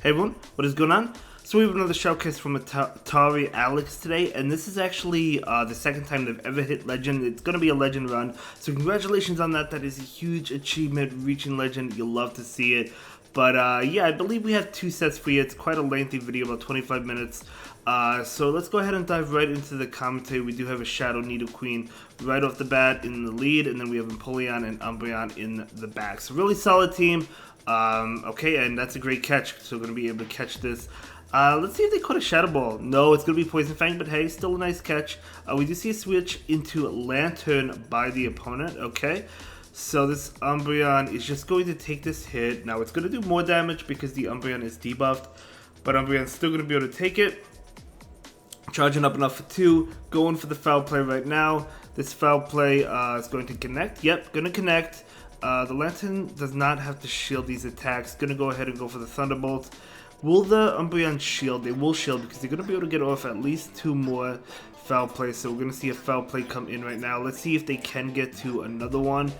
Hey everyone, what is going on? So we have another showcase from Atari Alex today, and this is actually the second time they've ever hit Legend. It's going to be a Legend run, so congratulations on that. That is a huge achievement, reaching Legend. You'll love to see it. But yeah, I believe we have two sets for you. It's quite a lengthy video, about 25 minutes. So let's go ahead and dive right into the commentary. We do have a Shadow Nidoqueen right off the bat in the lead, and then we have Empoleon and Umbreon in the back. So really solid team. Okay, and that's a great catch, so we're going to be able to catch this. Let's see if they caught a Shadow Ball. No, it's going to be Poison Fang, but hey, still a nice catch. We do see a switch into Lantern by the opponent, okay? So this Umbreon is just going to take this hit. Now, it's going to do more damage because the Umbreon is debuffed, but Umbreon's still going to be able to take it. Charging up enough for 2, going for the foul play right now. This foul play is going to connect. Yep, going to connect. The Lantern does not have to shield these attacks. Going to go ahead and go for the Thunderbolts. Will the Umbreon shield? They will shield because they're going to be able to get off at least 2 more foul plays. So we're going to see a foul play come in right now. Let's see if they can get to another one.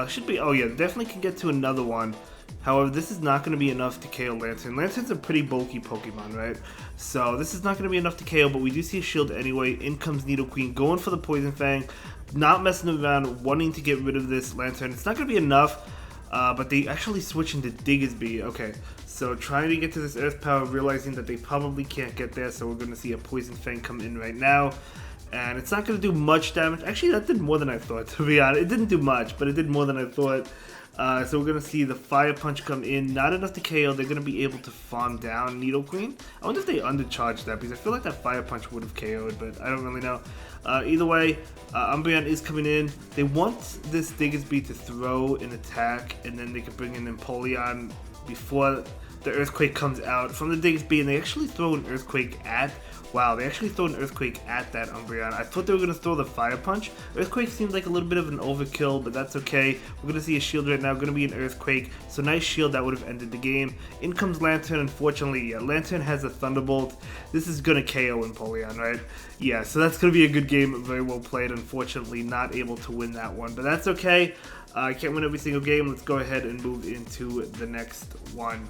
Should be, oh yeah, definitely can get to another one. However, this is not going to be enough to KO Lantern. Lantern's a pretty bulky Pokemon, right? So this is not going to be enough to KO, but we do see a shield anyway. In comes Nidoqueen, going for the Poison Fang. Not messing around, wanting to get rid of this Lantern. It's not going to be enough, but they actually switch into Diggersby. Okay, so trying to get to this Earth Power, realizing that they probably can't get there, so we're going to see a Poison Fang come in right now. And it's not going to do much damage. Actually, that did more than I thought, to be honest. It didn't do much, but it did more than I thought. So we're going to see the Fire Punch come in. Not enough to KO. They're going to be able to farm down Nidoqueen. I wonder if they undercharged that, because I feel like that Fire Punch would have KO'd, but I don't really know. Either way, Umbreon is coming in. They want this Diggersby to throw an attack, and then they can bring in Empoleon before the Earthquake comes out from the Diggersby, and they actually throw an Earthquake at... Wow, they actually throw an Earthquake at that Umbreon. I thought they were going to throw the Fire Punch. Earthquake seems like a little bit of an overkill, but that's okay. We're going to see a shield right now. Going to be an Earthquake. So nice shield. That would have ended the game. In comes Lantern. Unfortunately, yeah, Lantern has a Thunderbolt. This is going to KO Empoleon, right? Yeah, so that's going to be a good game. Very well played. Unfortunately, not able to win that one, but that's okay. I can't win every single game. Let's go ahead and move into the next one.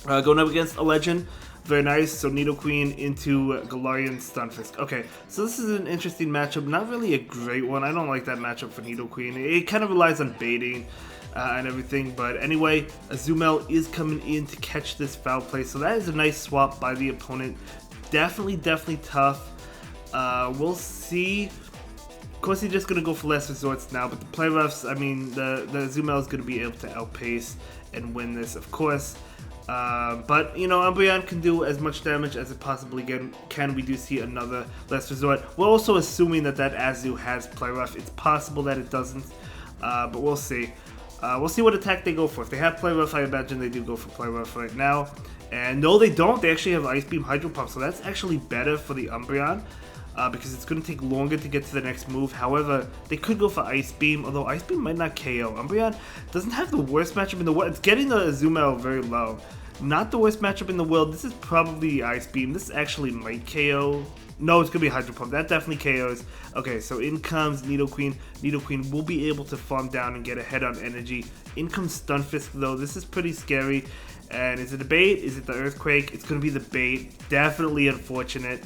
Going up against a Legend. Very nice. So Nidoqueen into Galarian Stunfisk. Okay, so this is an interesting matchup. Not really a great one. I don't like that matchup for Nidoqueen. It kind of relies on baiting and everything. But anyway, Azumel is coming in to catch this foul play. So that is a nice swap by the opponent. Definitely tough. We'll see. Of course, he's just going to go for last resorts now. But the play roughs, I mean, the Azumel is going to be able to outpace and win this, of course. But, you know, Umbreon can do as much damage as it possibly can. We do see another Last Resort. We're also assuming that Azu has Play Rough. It's possible that it doesn't, but we'll see. We'll see what attack they go for. If they have Play Rough, I imagine they do go for Play Rough right now. And no, they don't. They actually have Ice Beam, Hydro Pump, so that's actually better for the Umbreon. Because it's going to take longer to get to the next move. However, they could go for Ice Beam, although Ice Beam might not KO. Umbreon doesn't have the worst matchup in the world. It's getting the Azumel very low. Not the worst matchup in the world. This is probably Ice Beam. This actually might KO. No, it's going to be Hydro Pump. That definitely KOs. Okay, so in comes Nidoqueen. Nidoqueen will be able to farm down and get ahead on energy. In comes Stunfisk, though. This is pretty scary. And is it a bait? Is it the Earthquake? It's going to be the bait. Definitely unfortunate.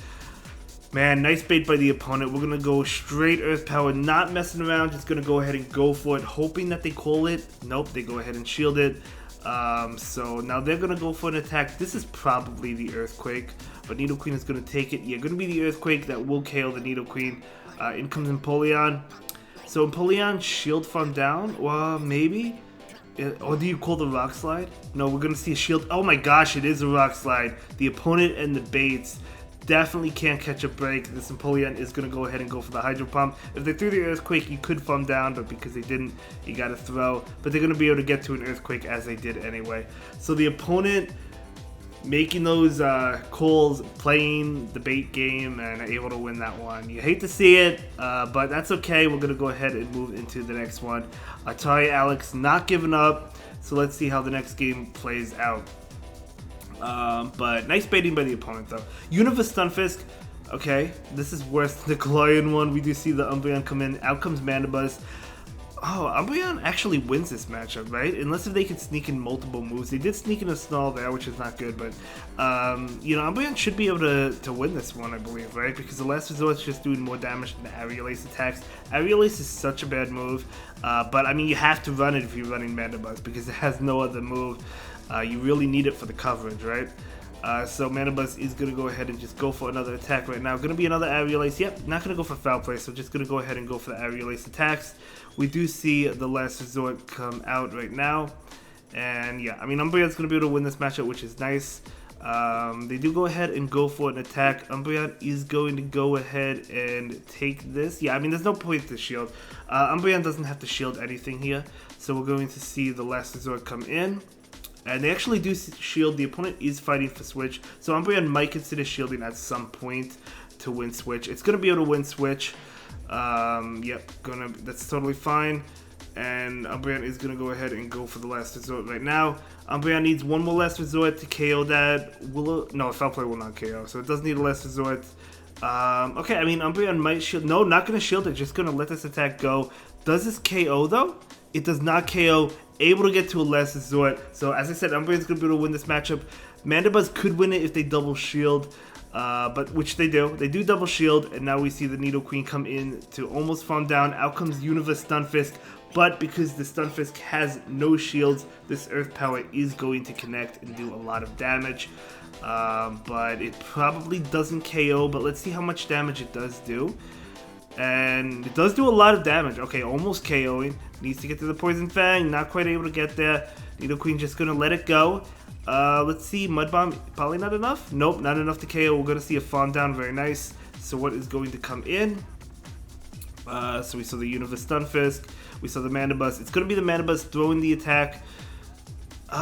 Man, nice bait by the opponent. We're going to go straight Earth Power, not messing around. Just going to go ahead and go for it, hoping that they call it. Nope, they go ahead and shield it. So now they're going to go for an attack. This is probably the Earthquake, but Nidoqueen is going to take it. Yeah, going to be the Earthquake that will KO the Nidoqueen. In comes Empoleon. So Empoleon shield farm down? Well, maybe? Or do you call the Rock Slide? No, we're going to see a shield. Oh my gosh, it is a Rock Slide. The opponent and the baits definitely can't catch a break. This Empoleon is going to go ahead and go for the Hydro Pump. If they threw the Earthquake, you could farm down, but because they didn't, you got to throw. But they're going to be able to get to an Earthquake as they did anyway. So the opponent making those calls, playing the bait game, and able to win that one. You hate to see it, but that's okay. We're going to go ahead and move into the next one. Atari Alex not giving up, so let's see how the next game plays out. But nice baiting by the opponent, though. Universe Stunfisk. Okay, this is worse than the Galarian one. We do see the Umbreon come in. Out comes Mandibuzz. Oh, Umbreon actually wins this matchup, right? Unless if they could sneak in multiple moves. They did sneak in a Snarl there, which is not good, but, you know, Umbreon should be able to win this one, I believe, right? Because the Last Resort's just doing more damage than the Aerial Ace attacks. Aerial Ace is such a bad move, but, I mean, you have to run it if you're running Mandibuzz, because it has no other move. You really need it for the coverage, right? So Mandibuzz is going to go ahead and just go for another attack right now. Going to be another Aerial Ace. Yep, not going to go for Foul Play, so just going to go ahead and go for the Aerial Ace attacks. We do see the Last Resort come out right now. And yeah, I mean, Umbreon's going to be able to win this matchup, which is nice. They do go ahead and go for an attack. Umbreon is going to go ahead and take this. Yeah, I mean, there's no point to shield. Umbreon doesn't have to shield anything here. So we're going to see the Last Resort come in. And they actually do shield. The opponent is fighting for Switch. So Umbreon might consider shielding at some point to win Switch. It's going to be able to win Switch. Yep, that's totally fine. And Umbreon is going to go ahead and go for the Last Resort right now. Umbreon needs one more Last Resort to KO that. No, Foul Play will not KO. So it does need a Last Resort. Okay, I mean, Umbreon might shield. No, not going to shield it. Just going to let this attack go. Does this KO, though? It does not KO. Able to get to a Last Resort. So, as I said, Umbreon's going to be able to win this matchup. Mandibuzz could win it if they double shield. But which they do. They do double shield. And now we see the Nidoqueen come in to almost farm down. Out comes Universe Stunfisk. But because the Stunfisk has no shields, this Earth Power is going to connect and do a lot of damage. But it probably doesn't KO. But let's see how much damage it does do. And it does do a lot of damage. Okay, almost KOing. Needs to get to the Poison Fang. Not quite able to get there. Nidoqueen just going to let it go. Let's see. Mud Bomb. Probably not enough. Nope, not enough to KO. We're going to see a farm down. Very nice. So what is going to come in? So we saw the Universe Stunfisk. We saw the Mandibuzz. It's going to be the Mandibuzz throwing the attack.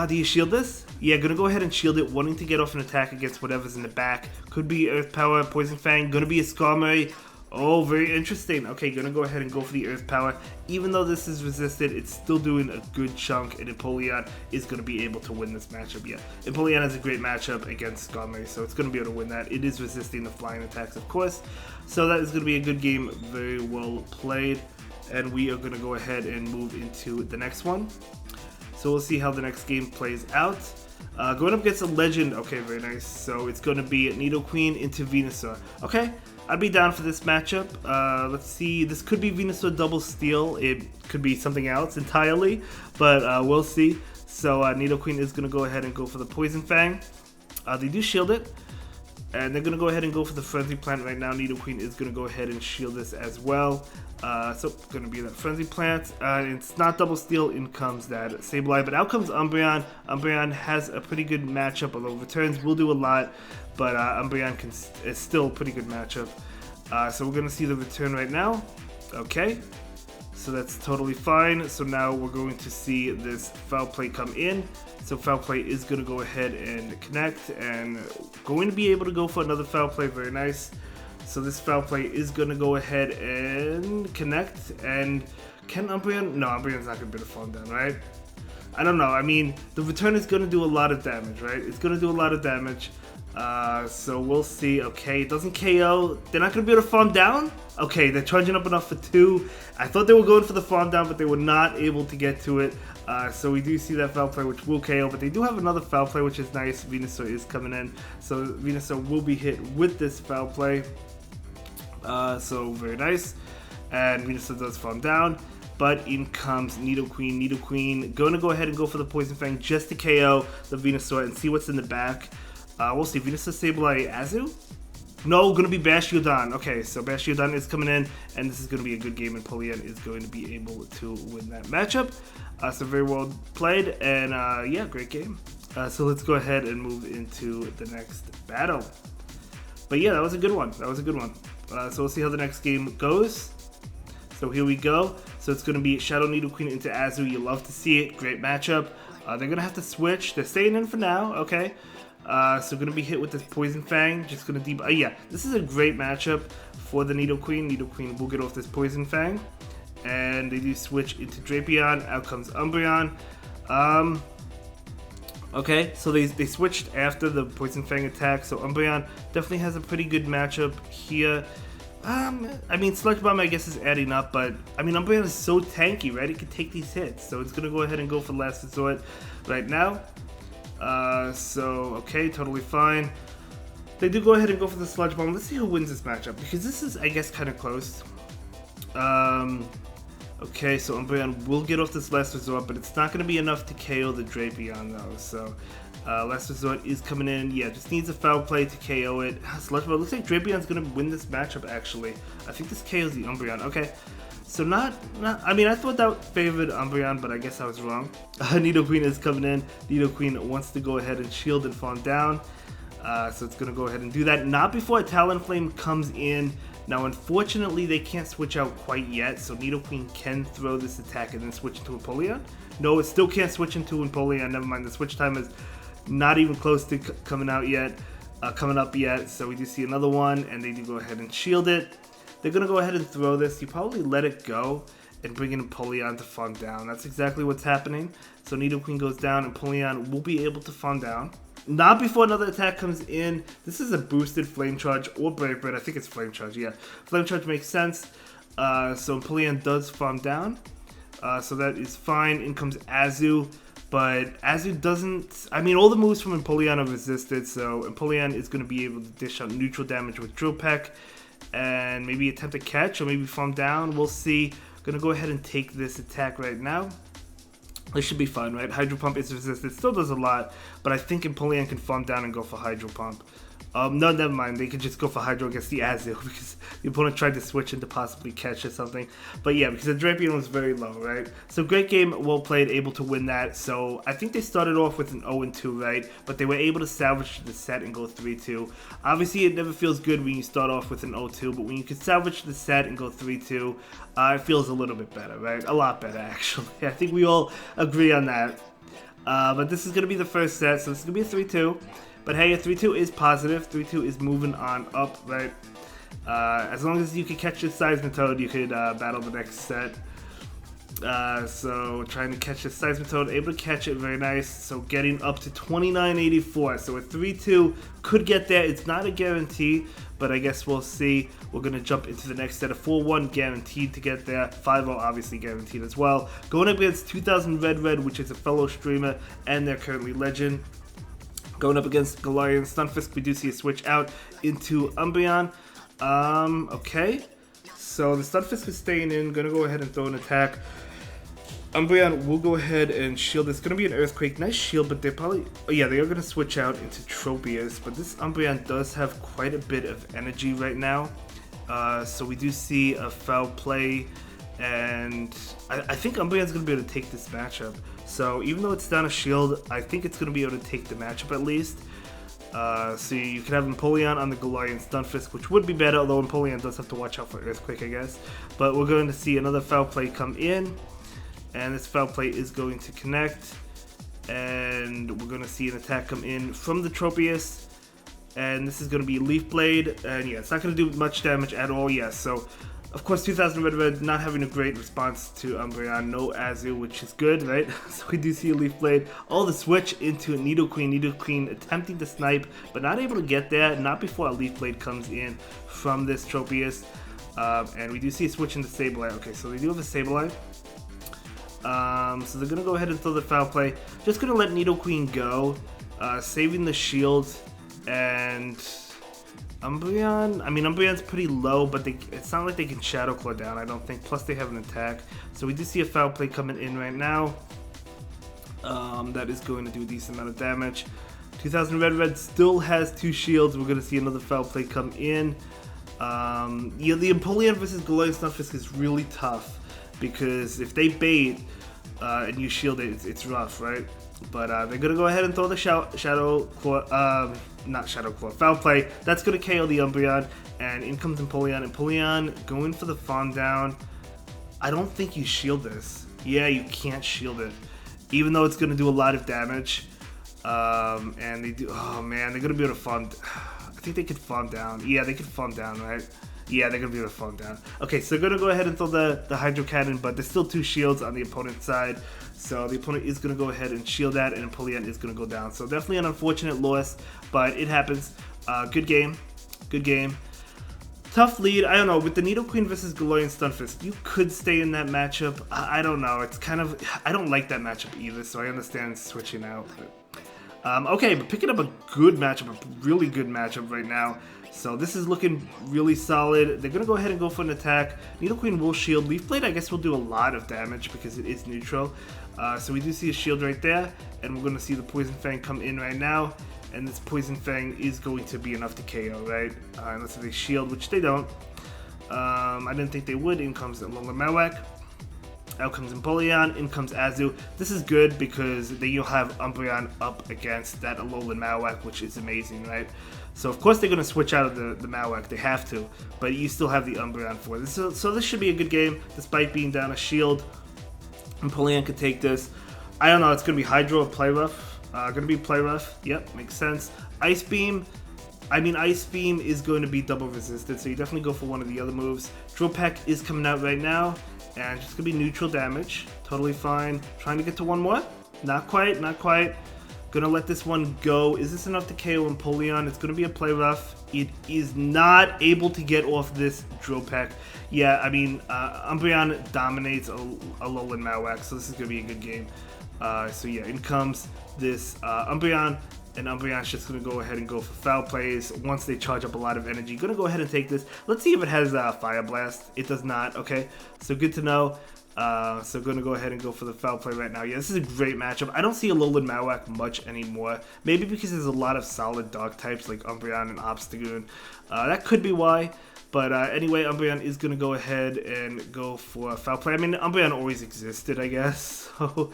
Do you shield this? Yeah, going to go ahead and shield it. Wanting to get off an attack against whatever's in the back. Could be Earth Power, Poison Fang. Going to be a Skarmory. Oh, very interesting. Okay, gonna go ahead and go for the Earth Power. Even though this is resisted, it's still doing a good chunk, and Empoleon is gonna be able to win this matchup. Yeah, Empoleon has a great matchup against Skarmory, so it's gonna be able to win that. It is resisting the flying attacks, of course. So that is gonna be a good game, very well played. And we are gonna go ahead and move into the next one. So we'll see how the next game plays out. Going up against a Legend. Okay, very nice. So it's gonna be Nidoqueen into Venusaur. Okay. I'd be down for this matchup. Let's see. This could be Venusaur Double Steel. It could be something else entirely, but we'll see. So Nidoqueen is going to go ahead and go for the Poison Fang. They do shield it, and they're going to go ahead and go for the Frenzy Plant right now. Nidoqueen is going to go ahead and shield this as well. So going to be that Frenzy Plant. It's not Double Steel. In comes that Sableye, but out comes Umbreon. Umbreon has a pretty good matchup, although returns will do a lot. But Umbreon is still a pretty good matchup. So we're going to see the return right now. Okay. So that's totally fine. So now we're going to see this Foul Play come in. So Foul Play is going to go ahead and connect. And going to be able to go for another Foul Play. Very nice. So this Foul Play is going to go ahead and connect. And can Umbreon? No, Umbreon's not going to be able to farm down, right? I don't know. I mean, the return is going to do a lot of damage, right? It's going to do a lot of damage. So we'll see. Okay, it doesn't KO. They're not going to be able to farm down? Okay, they're charging up enough for 2. I thought they were going for the farm down, but they were not able to get to it. So we do see that Foul Play, which will KO, but they do have another Foul Play, which is nice. Venusaur is coming in. So Venusaur will be hit with this Foul Play. So very nice. And Venusaur does farm down. But in comes Nidoqueen. Nidoqueen going to go ahead and go for the Poison Fang just to KO the Venusaur and see what's in the back. We'll see. Venusaur, Sableye, Azu? No, going to be Bastiodon. Okay, so Bastiodon is coming in, and this is going to be a good game, and Empoleon is going to be able to win that matchup. So very well played, and yeah, great game. So let's go ahead and move into the next battle. But yeah, that was a good one. That was a good one. So we'll see how the next game goes. So here we go. So it's going to be Shadow Nidoqueen into Azu. You love to see it. Great matchup. They're going to have to switch. They're staying in for now. Okay. So going to be hit with this Poison Fang. Just going to yeah, this is a great matchup for the Nidoqueen. Nidoqueen will get off this Poison Fang. And they do switch into Drapion. Out comes Umbreon. Okay, so they switched after the Poison Fang attack. So Umbreon definitely has a pretty good matchup here. I mean, Sludge Bomb I guess is adding up, but I mean, Umbreon is so tanky, right? It can take these hits, so it's gonna go ahead and go for Last Resort right now. So okay, totally fine. They do go ahead and go for the Sludge Bomb. Let's see who wins this matchup, because this is, I guess, kind of close. Okay, so Umbreon will get off this Last Resort, but it's not going to be enough to KO the Drapion, though. So, Last Resort is coming in. Yeah, just needs a foul play to KO it. Sludge Bomb. Looks like Drapion's going to win this matchup, actually. I think this KOs the Umbreon. Okay, so not. I mean, I thought that favored Umbreon, but I guess I was wrong. Nidoqueen is coming in. Nidoqueen wants to go ahead and shield and farm down. So it's going to go ahead and do that. Not before Talonflame comes in. Now, unfortunately, they can't switch out quite yet, so Nidoqueen can throw this attack and then switch into Empoleon. No, it still can't switch into Empoleon. Never mind, the switch time is not even close to coming up yet. So we do see another one, and they do go ahead and shield it. They're going to go ahead and throw this. You probably let it go and bring in Empoleon to farm down. That's exactly what's happening. So Nidoqueen goes down, Empoleon will be able to farm down. Not before another attack comes in. This is a boosted Flame Charge or Brave Bird. I think it's Flame Charge, yeah. Flame Charge makes sense. So Empoleon does farm down. So that is fine. In comes Azu. But Azu doesn't... I mean, all the moves from Empoleon are resisted. So Empoleon is going to be able to dish out neutral damage with Drill Peck. And maybe attempt a catch or maybe farm down. We'll see. Going to go ahead and take this attack right now. This should be fun, right? Hydro Pump is resisted. Still does a lot, but I think Empoleon can farm down and go for Hydro Pump. No, never mind. They could just go for Hydro against the Azu because the opponent tried to switch in to possibly catch or something. But yeah, because the Drapion was very low, right? So great game, well played, able to win that. So I think they started off with an 0-2, right? But they were able to salvage the set and go 3-2. Obviously, it never feels good when you start off with an 0-2, but when you can salvage the set and go 3-2, it feels a little bit better, right? A lot better, actually. I think we all agree on that. But this is going to be the first set, so this is going to be a 3-2. But hey, a 3-2 is positive. 3-2 is moving on up, right? As long as you can catch this Seismitoad, you could battle the next set. So trying to catch this Seismitoad, able to catch it, very nice. So getting up to 2984. So a 3-2 could get there. It's not a guarantee, but I guess we'll see. We're going to jump into the next set of 4-1, guaranteed to get there. 5-0 obviously guaranteed as well. Going up against 2000 Red, which is a fellow streamer, and they're currently legend. Going up against Galarian Stunfisk, we do see a switch out into Umbreon. Okay. So the Stunfisk is staying in. Gonna go ahead and throw an attack. Umbreon will go ahead and shield. It's gonna be an Earthquake. Nice shield, but they're probably... Oh yeah, they are gonna switch out into Tropius. But this Umbreon does have quite a bit of energy right now. So we do see a foul play. And I think Umbreon's going to be able to take this matchup. So even though it's down a shield, I think it's going to be able to take the matchup at least. So you can have Empoleon on the Galarian Stunfisk, which would be better, although Empoleon does have to watch out for Earthquake, I guess. But we're going to see another foul play come in. And this foul play is going to connect. And we're going to see an attack come in from the Tropius. And this is going to be Leaf Blade. And yeah, it's not going to do much damage at all. Yes, so... Of course, 2000 Red not having a great response to Umbreon, no Azu, which is good, right? So we do see a Leaf Blade. Oh, the switch into Nidoqueen. Nidoqueen attempting to snipe, but not able to get there. Not before a Leaf Blade comes in from this Tropius. And we do see a switch into Sableye. Okay, so they do have a Sableye. So they're going to go ahead and throw the foul play. Just going to let Nidoqueen go, saving the shield, and... Umbreon, I mean, Umbreon's pretty low, but it's not like they can Shadow Claw down, I don't think. Plus, they have an attack. So we do see a foul play coming in right now. That is going to do a decent amount of damage. 2000 Red still has 2 shields. We're going to see another foul play come in. Yeah, the Empoleon versus Galarian Stunfisk is really tough. Because if they bait and you shield it, it's rough, right? But they're going to go ahead and throw the Shadow Claw, not Shadow Claw, foul play. That's going to KO the Umbreon, and in comes Empoleon. Empoleon going for the farm down. I don't think you shield this. Yeah, you can't shield it, even though it's going to do a lot of damage. And they do, oh man, they're going to be able to farm. I think they could farm down. Yeah, they could farm down, right? Yeah, they're going to be able to farm down. Okay, so they're going to go ahead and throw the Hydro Cannon, but there's still 2 shields on the opponent's side. So the opponent is going to go ahead and shield that, and Empoleon is going to go down. So definitely an unfortunate loss, but it happens. Good game. Good game. Tough lead. I don't know. With the Nidoqueen versus Galarian Stunfisk, you could stay in that matchup. I don't know. It's kind of... I don't like that matchup either, so I understand switching out. But, okay, but picking up a good matchup, a really good matchup right now. So this is looking really solid. They're going to go ahead and go for an attack. Nidoqueen will shield. Leaf Blade, I guess, will do a lot of damage because it is neutral. So we do see a shield right there, and we're going to see the Poison Fang come in right now. And this Poison Fang is going to be enough to KO, right? Unless they shield, which they don't. I didn't think they would. In comes Alolan Marowak. Out comes Empoleon. In comes Azu. This is good because then you'll have Umbreon up against that Alolan Marowak, which is amazing, right? So of course they're going to switch out of the Marowak. They have to. But you still have the Umbreon for this. So this should be a good game, despite being down a shield. Empoleon could take this. I don't know. It's going to be Hydro or Play Rough. Gonna be Play Rough. Yep, makes sense. Ice Beam. I mean, Ice Beam is going to be double resisted, so you definitely go for one of the other moves. Drill Peck is coming out right now, and it's gonna be neutral damage. Totally fine. Trying to get to one more. Not quite, not quite. Gonna let this one go. Is this enough to KO Empoleon? It's gonna be a Play Rough. It is not able to get off this Drill Peck. Yeah, I mean, Umbreon dominates Alolan Marowak, so this is gonna be a good game. So yeah, in comes this Umbreon, and Umbreon's just going to go ahead and go for Foul Plays once they charge up a lot of energy. Going to go ahead and take this. Let's see if it has Fire Blast. It does not, okay? So good to know. So going to go ahead and go for the Foul Play right now. Yeah, this is a great matchup. I don't see Alolan Marowak much anymore. Maybe because there's a lot of solid dog types like Umbreon and Obstagoon. That could be why. But anyway, Umbreon is going to go ahead and go for Foul Play. I mean, Umbreon always existed, I guess. So...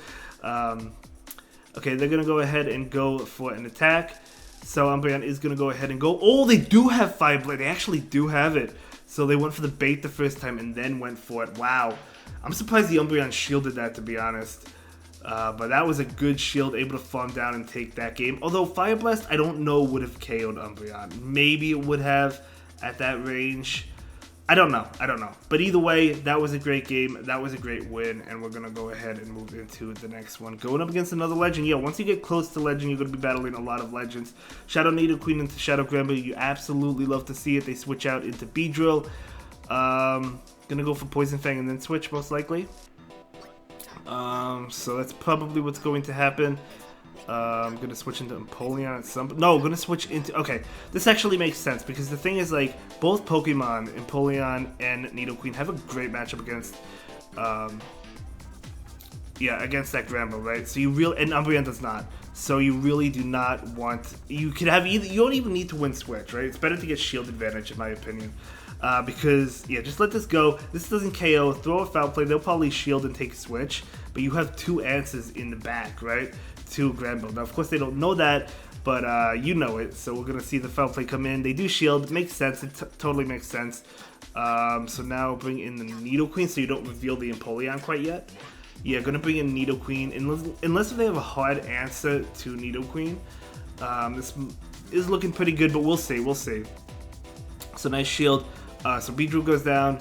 okay, they're going to go ahead and go for an attack. So Umbreon is going to go ahead and go. Oh, they do have Fire Blade. They actually do have it. So they went for the bait the first time and then went for it. Wow. I'm surprised the Umbreon shielded that, to be honest. But that was a good shield, able to farm down and take that game. Although Fire Blast, I don't know, would have KO'd Umbreon. Maybe it would have at that range. I don't know. But either way, that was a great game. That was a great win, and we're going to go ahead and move into the next one. Going up against another Legend. Yeah, once you get close to Legend, you're going to be battling a lot of Legends. Shadow Nidoqueen into Shadow Granbull, you absolutely love to see it. They switch out into Beedrill. Going to go for Poison Fang and then switch, most likely. So that's probably what's going to happen. I'm gonna switch into Empoleon at some... No, I'm gonna switch into... Okay, this actually makes sense because the thing is, like, both Pokemon, Empoleon and Nidoqueen, have a great matchup against... yeah, against that Granbull, right? So you really... And Umbreon does not. So you really do not want... You could have either... You don't even need to win Switch, right? It's better to get Shield Advantage, in my opinion. Because, yeah, just let this go. This doesn't KO. Throw a Foul Play. They'll probably shield and take a Switch. But you have two answers in the back, right? To Granbull. Now, of course, they don't know that, but you know it. So we're going to see the Foul Play come in. They do shield. It makes sense. It totally makes sense. So now bring in the Nidoqueen so you don't reveal the Empoleon quite yet. Yeah, going to bring in Nidoqueen. Unless they have a hard answer to Nidoqueen. This is looking pretty good, but we'll see. We'll see. So nice shield. So Beedrill goes down.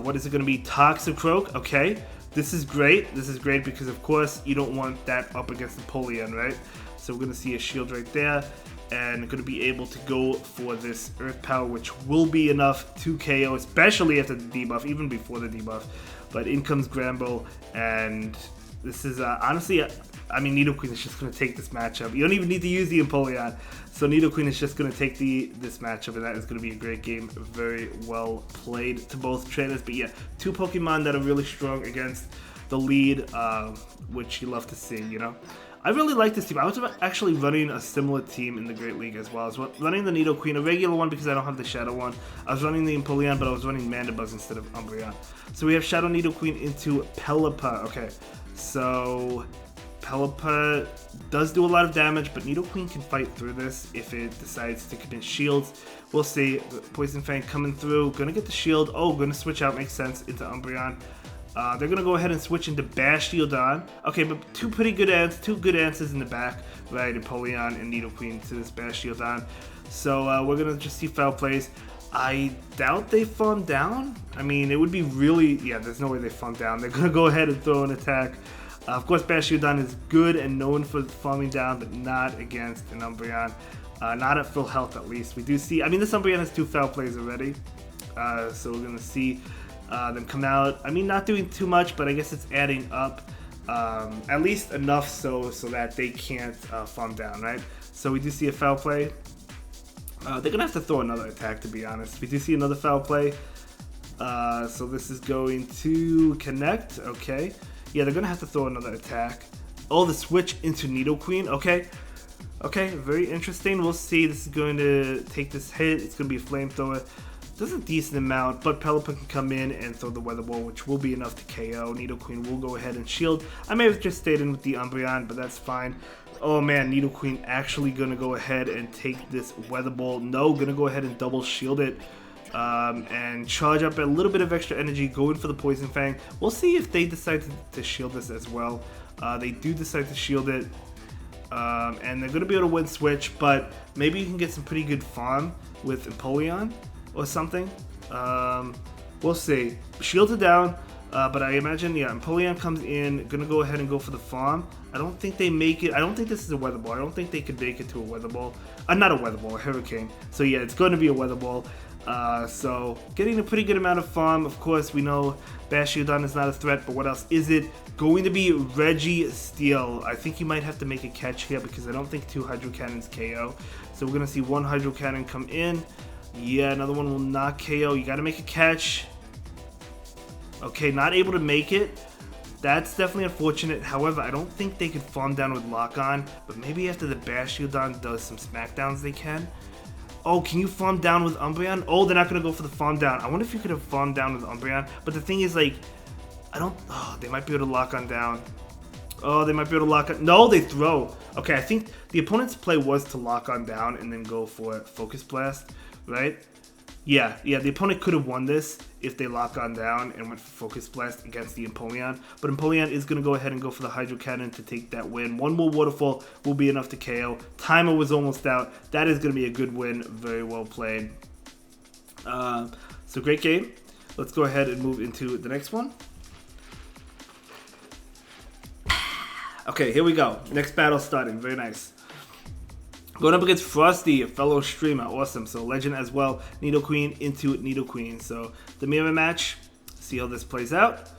What is it going to be? Toxicroak. Okay. This is great. This is great because, of course, you don't want that up against Empoleon, right? So we're going to see a shield right there. And going to be able to go for this Earth Power, which will be enough to KO, especially after the debuff, even before the debuff. But in comes Granbull, and this is, honestly, I mean, Nidoqueen is just going to take this matchup. You don't even need to use the Empoleon. So Nidoqueen is just going to take this matchup, and that is going to be a great game. Very well played to both trainers. But yeah, two Pokemon that are really strong against the lead, which you love to see, you know? I really like this team. I was actually running a similar team in the Great League as well. I was running the Nidoqueen, a regular one because I don't have the Shadow one. I was running the Empoleon, but I was running Mandibuzz instead of Umbreon. So we have Shadow Nidoqueen into Pelipper. Okay, so Pelipper does do a lot of damage, but Nidoqueen can fight through this if it decides to commit shields. We'll see. Poison Fang coming through. Gonna get the shield. Oh, gonna switch out. Makes sense. Into Umbreon. They're gonna go ahead and switch into Bastiodon. Okay, but two good answers in the back, right? Empoleon and Nidoqueen to this Bastiodon. So we're gonna just see Foul Plays. I doubt they farm down. I mean, it would be really... Yeah, there's no way they farm down. They're gonna go ahead and throw an attack. Of course, Bastiodon is good and known for farming down, but not against an Umbreon. Not at full health, at least. We do see... I mean, this Umbreon has two Foul Plays already. So we're gonna see them come out. I mean, not doing too much, but I guess it's adding up at least enough so that they can't farm down, right? So we do see a foul play. They're gonna have to throw another attack, to be honest. We do see another foul play. So this is going to connect. Okay, yeah, they're gonna have to throw another attack. Oh, the switch into Nidoqueen. Okay, very interesting. We'll see. This is going to take this hit. It's going to be a flamethrower. Does a decent amount, but Pelipper can come in and throw the Weather Ball, which will be enough to KO. Nidoqueen will go ahead and shield. I may have just stayed in with the Umbreon, but that's fine. Oh man, Nidoqueen actually going to go ahead and take this Weather Ball. No, going to go ahead and double shield it. And charge up a little bit of extra energy, go in for the Poison Fang. We'll see if they decide to shield this as well. They do decide to shield it, and they're going to be able to win switch, but maybe you can get some pretty good farm with Empoleon or something. We'll see. Shields are down, but I imagine, yeah, Empoleon comes in, going to go ahead and go for the farm. I don't think they make it. I don't think this is a Weather Ball. I don't think they could make it to a Weather Ball. Not a Weather Ball, a Hurricane. So yeah, it's going to be a Weather Ball. So getting a pretty good amount of farm. Of course, we know Bastiodon is not a threat, but what else is it? Going to be Registeel. I think you might have to make a catch here because I don't think 2 Hydro Cannons KO. So we're going to see 1 Hydro Cannon come in. Yeah, another one will not KO. You got to make a catch. Okay, not able to make it. That's definitely unfortunate. However, I don't think they could farm down with Lock On, but maybe after the Bastiodon does some smackdowns they can. Oh, can you farm down with Umbreon? Oh, they're not going to go for the farm down. I wonder if you could have farmed down with Umbreon. But the thing is, like, they might be able to lock on down. Oh, they might be able to lock on. No, they throw. Okay, I think the opponent's play was to lock on down and then go for Focus Blast, right? Yeah, the opponent could have won this if they lock on down and went for Focus Blast against the Empoleon. But Empoleon is going to go ahead and go for the Hydro Cannon to take that win. One more Waterfall will be enough to KO. Timer was almost out. That is going to be a good win. Very well played. So great game. Let's go ahead and move into the next one. Okay, here we go. Next battle starting. Very nice. Going up against Frosty, a fellow streamer. Awesome. So Legend as well. Nidoqueen into Nidoqueen. So the mirror match. See how this plays out.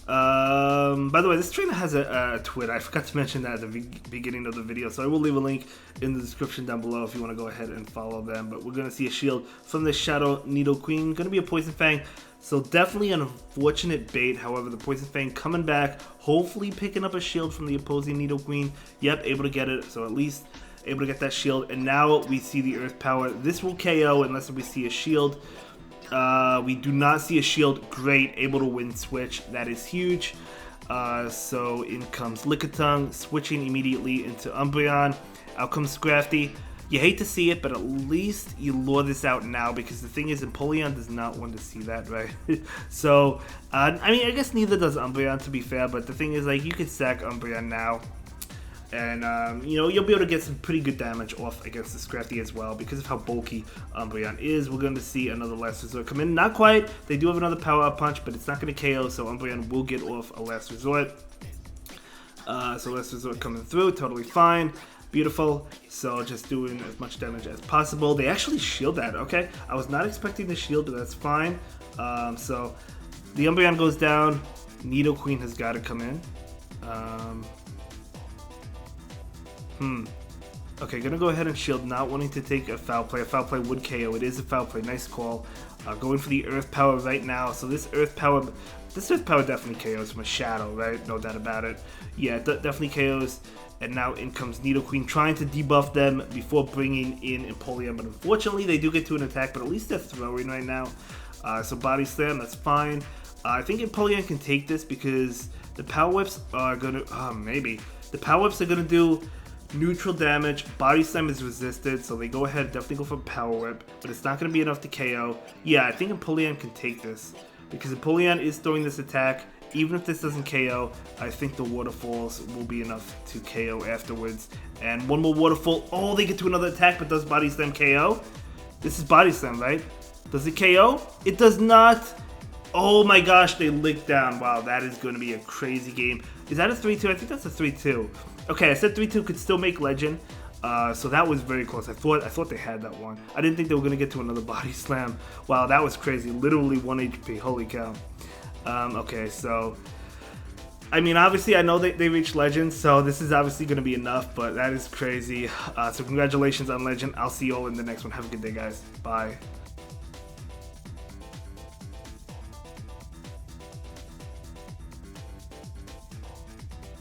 By the way, this trainer has a Twitter. I forgot to mention that at the beginning of the video. So I will leave a link in the description down below if you want to go ahead and follow them. But we're going to see a shield from the Shadow Nidoqueen. Going to be a Poison Fang. So definitely an unfortunate bait. However, the Poison Fang coming back. Hopefully picking up a shield from the opposing Nidoqueen. Yep, able to get it. So at least able to get that shield, and now we see the Earth Power. This will KO unless we see a shield. We do not see a shield. Great, able to win switch. That is huge. So in comes Lickitung, switching immediately into Umbreon. Out comes Scrafty. You hate to see it, but at least you lure this out now, because the thing is, Empoleon does not want to see that, right? So, I mean, I guess neither does Umbreon, to be fair, but the thing is, like, you could sack Umbreon now. And, you know, you'll be able to get some pretty good damage off against the Scrafty as well because of how bulky Umbreon is. We're going to see another Last Resort come in. Not quite. They do have another Power Up Punch, but it's not going to KO, so Umbreon will get off a Last Resort. So Last Resort coming through. Totally fine. Beautiful. So just doing as much damage as possible. They actually shield that. Okay. I was not expecting the shield, but that's fine. So the Umbreon goes down. Nidoqueen has got to come in. Okay, gonna go ahead and shield, not wanting to take a foul play. A foul play would KO. It is a foul play. Nice call. Going for the Earth Power right now. So this Earth Power definitely KOs from a Shadow, right? No doubt about it. Yeah, it definitely KOs. And now in comes Nidoqueen, trying to debuff them before bringing in Empoleon. But unfortunately, they do get to an attack, but at least they're throwing right now. So Body Slam, that's fine. I think Empoleon can take this because the Power Whips are gonna... maybe. The Power Whips are gonna do neutral damage. Body Slam is resisted, so they go ahead, definitely go for Power Whip, but it's not going to be enough to KO. Yeah, I think Empoleon can take this, because Empoleon is throwing this attack. Even if this doesn't KO, I think the Waterfalls will be enough to KO afterwards. And one more Waterfall. Oh, they get to another attack, but does Body Slam KO? This is Body Slam, right? Does it KO? It does not. Oh my gosh, they licked down. Wow, that is going to be a crazy game. Is that a 3-2? I think that's a 3-2. Okay, I said 3-2 could still make Legend. So that was very close. I thought they had that one. I didn't think they were gonna get to another body slam. Wow, that was crazy. Literally 1 HP. Holy cow. Okay, so I mean, obviously, I know they reached Legend, so this is obviously going to be enough, but that is crazy. So congratulations on Legend. I'll see you all in the next one. Have a good day, guys. Bye.